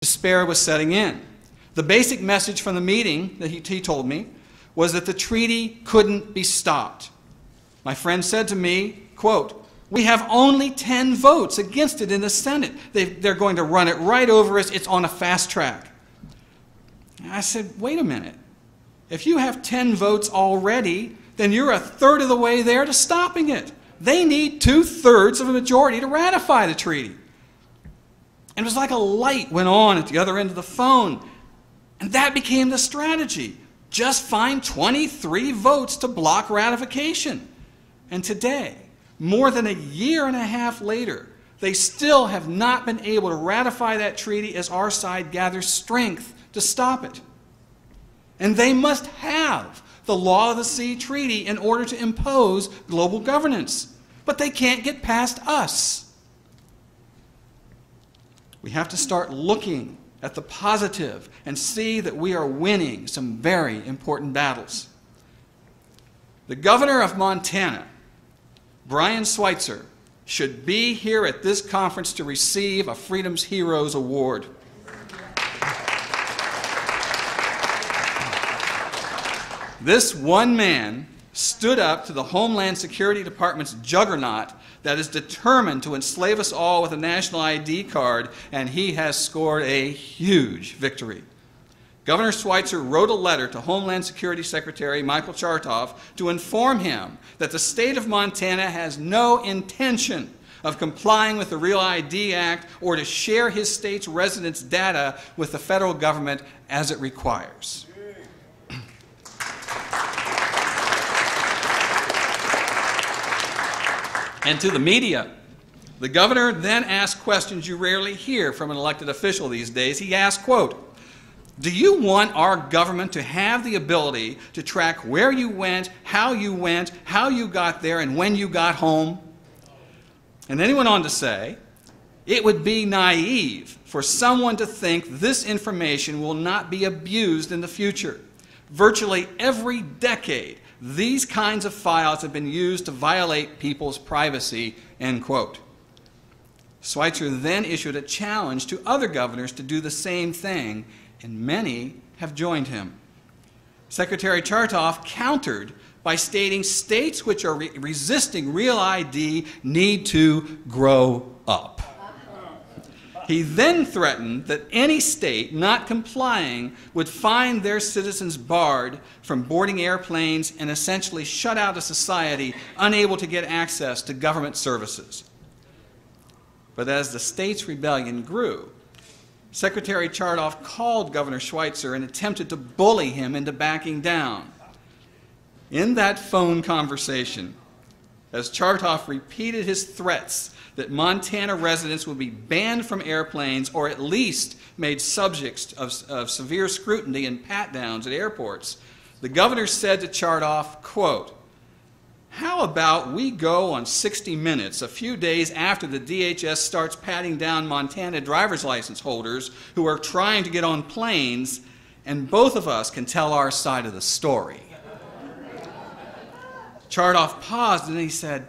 Despair was setting in. The basic message from the meeting that he told me was that the treaty couldn't be stopped. My friend said to me, quote, "We have only 10 votes against it in the Senate. They're going to run it right over us. It's on a fast track." And I said, wait a minute. If you have 10 votes already, then you're a third of the way there to stopping it. They need 2/3 of a majority to ratify the treaty. And it was like a light went on at the other end of the phone. And that became the strategy. Just find 23 votes to block ratification. And today, more than a year and a half later, they still have not been able to ratify that treaty as our side gathers strength to stop it. And they must have the Law of the Sea Treaty in order to impose global governance. But they can't get past us. We have to start looking at the positive and see that we are winning some very important battles. The governor of Montana, Brian Schweitzer, should be here at this conference to receive a Freedom's Heroes Award. This one man stood up to the Homeland Security Department's juggernaut that is determined to enslave us all with a national ID card, and he has scored a huge victory. Governor Schweitzer wrote a letter to Homeland Security Secretary Michael Chertoff to inform him that the state of Montana has no intention of complying with the Real ID Act or to share his state's residents' data with the federal government as it requires. And to the media, the governor then asked questions you rarely hear from an elected official these days. He asked, quote, "Do you want our government to have the ability to track where you went, how you got there, and when you got home?" And then he went on to say, "It would be naive for someone to think this information will not be abused in the future. Virtually every decade, these kinds of files have been used to violate people's privacy," end quote. Schweitzer then issued a challenge to other governors to do the same thing, and many have joined him. Secretary Chertoff countered by stating states which are resisting Real ID need to grow up. He then threatened that any state not complying would find their citizens barred from boarding airplanes and essentially shut out a society unable to get access to government services. But as the state's rebellion grew, Secretary Chertoff called Governor Schweitzer and attempted to bully him into backing down. In that phone conversation, as Chertoff repeated his threats that Montana residents would be banned from airplanes or at least made subjects of severe scrutiny and pat-downs at airports, the governor said to Chertoff, quote, "How about we go on 60 Minutes a few days after the DHS starts patting down Montana driver's license holders who are trying to get on planes, and both of us can tell our side of the story." Chertoff paused and he said,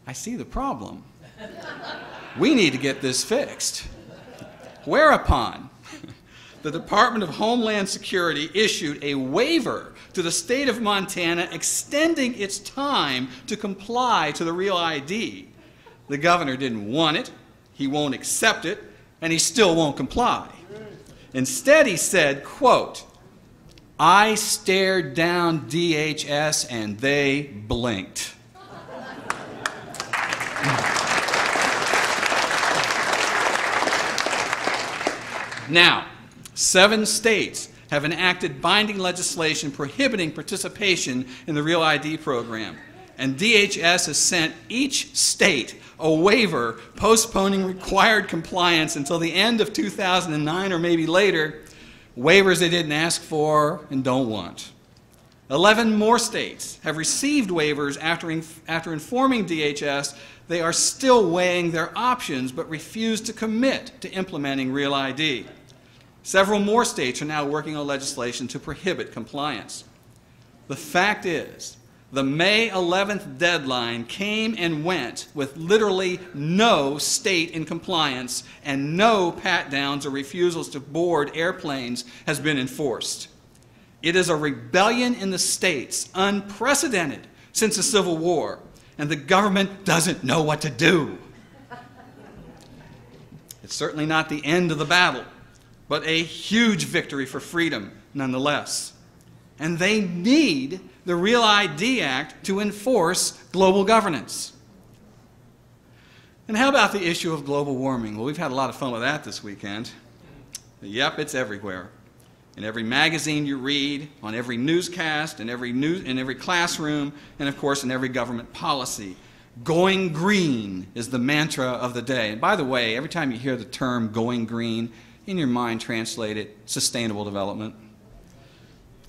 "I see the problem. We need to get this fixed." Whereupon, the Department of Homeland Security issued a waiver to the state of Montana extending its time to comply to the Real ID. The governor didn't want it, he won't accept it, and he still won't comply. Instead, he said, quote, "I stared down DHS and they blinked." Now, 7 states have enacted binding legislation prohibiting participation in the Real ID program, and DHS has sent each state a waiver postponing required compliance until the end of 2009 or maybe later, waivers they didn't ask for and don't want. 11 more states have received waivers after informing DHS they are still weighing their options but refuse to commit to implementing Real ID. Several more states are now working on legislation to prohibit compliance. The fact is The May 11th deadline came and went with literally no state in compliance, and no pat-downs or refusals to board airplanes has been enforced. It is a rebellion in the states, unprecedented since the Civil War, and the government doesn't know what to do. It's certainly not the end of the battle, but a huge victory for freedom nonetheless. And they need the Real ID Act to enforce global governance. And how about the issue of global warming? Well, we've had a lot of fun with that this weekend. Yep, it's everywhere. In every magazine you read, on every newscast, in every classroom, and of course in every government policy. Going green is the mantra of the day. And by the way, every time you hear the term going green, in your mind translate it sustainable development.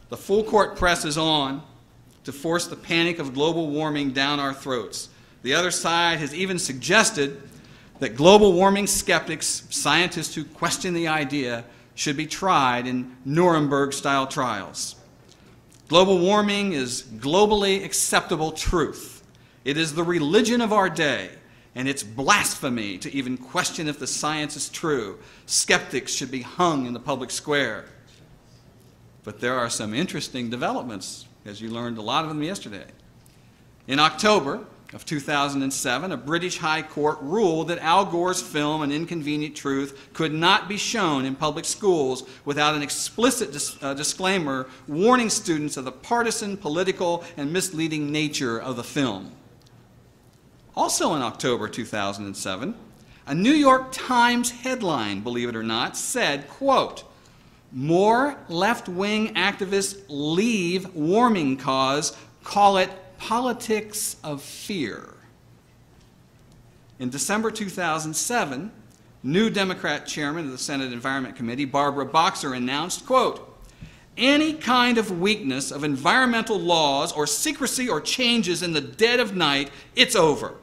The full court press is on to force the panic of global warming down our throats. The other side has even suggested that global warming skeptics, scientists who question the idea, should be tried in Nuremberg-style trials. Global warming is globally acceptable truth. It is the religion of our day, and it's blasphemy to even question if the science is true. Skeptics should be hung in the public square. But there are some interesting developments, as you learned a lot of them yesterday. In October of 2007, a British High Court ruled that Al Gore's film, An Inconvenient Truth, could not be shown in public schools without an explicit disclaimer warning students of the partisan, political, and misleading nature of the film. Also in October 2007, a New York Times headline, believe it or not, said, quote, "More left-wing activists leave warming cause, call it politics of fear." In December 2007, new Democrat chairman of the Senate Environment Committee, Barbara Boxer, announced, quote, "Any kind of weakness of environmental laws or secrecy or changes in the dead of night, it's over.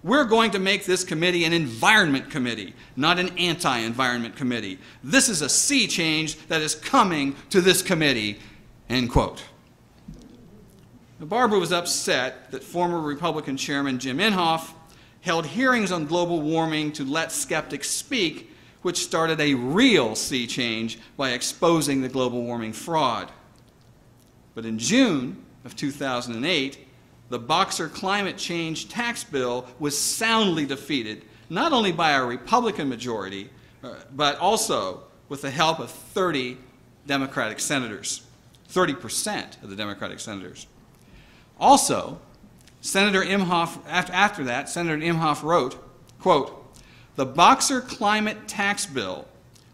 We're going to make this committee an environment committee, not an anti-environment committee. This is a sea change that is coming to this committee," end quote. Now, Barbara was upset that former Republican Chairman Jim Inhofe held hearings on global warming to let skeptics speak, which started a real sea change by exposing the global warming fraud. But in June of 2008, the Boxer climate change tax bill was soundly defeated, not only by a Republican majority, but also with the help of 30 Democratic senators, 30% of the Democratic senators. Also, Senator Inhofe, after that, Senator Inhofe wrote, quote, "The Boxer climate tax bill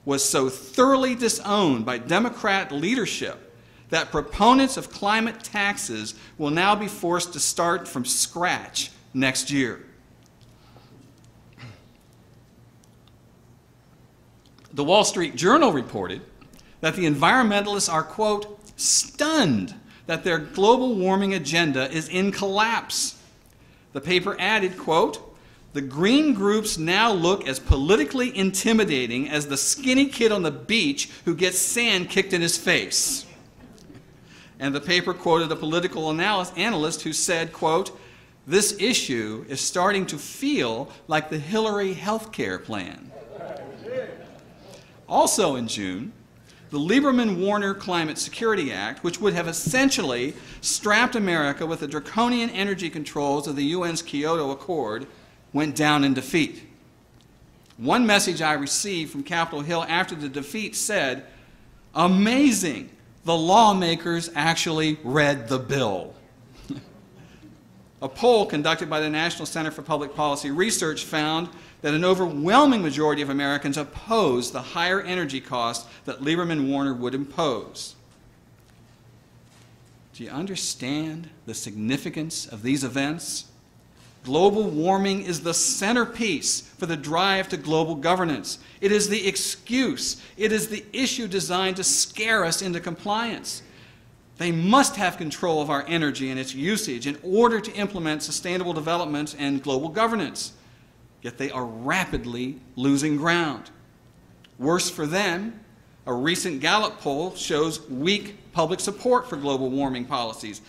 was so thoroughly disowned by Democrat leadership that proponents of climate taxes will now be forced to start from scratch next year." The Wall Street Journal reported that the environmentalists are, quote, "stunned that their global warming agenda is in collapse." The paper added, quote, "The green groups now look as politically intimidating as the skinny kid on the beach who gets sand kicked in his face." And the paper quoted a political analyst who said, quote, "This issue is starting to feel like the Hillary healthcare plan." Also in June, the Lieberman-Warner Climate Security Act, which would have essentially strapped America with the draconian energy controls of the UN's Kyoto Accord, went down in defeat. One message I received from Capitol Hill after the defeat said, "Amazing, the lawmakers actually read the bill." A poll conducted by the National Center for Public Policy Research found that an overwhelming majority of Americans oppose the higher energy costs that Lieberman-Warner would impose. Do you understand the significance of these events? Global warming is the centerpiece for the drive to global governance. It is the excuse. It is the issue designed to scare us into compliance. They must have control of our energy and its usage in order to implement sustainable development and global governance. Yet they are rapidly losing ground. Worse for them, a recent Gallup poll shows weak public support for global warming policies.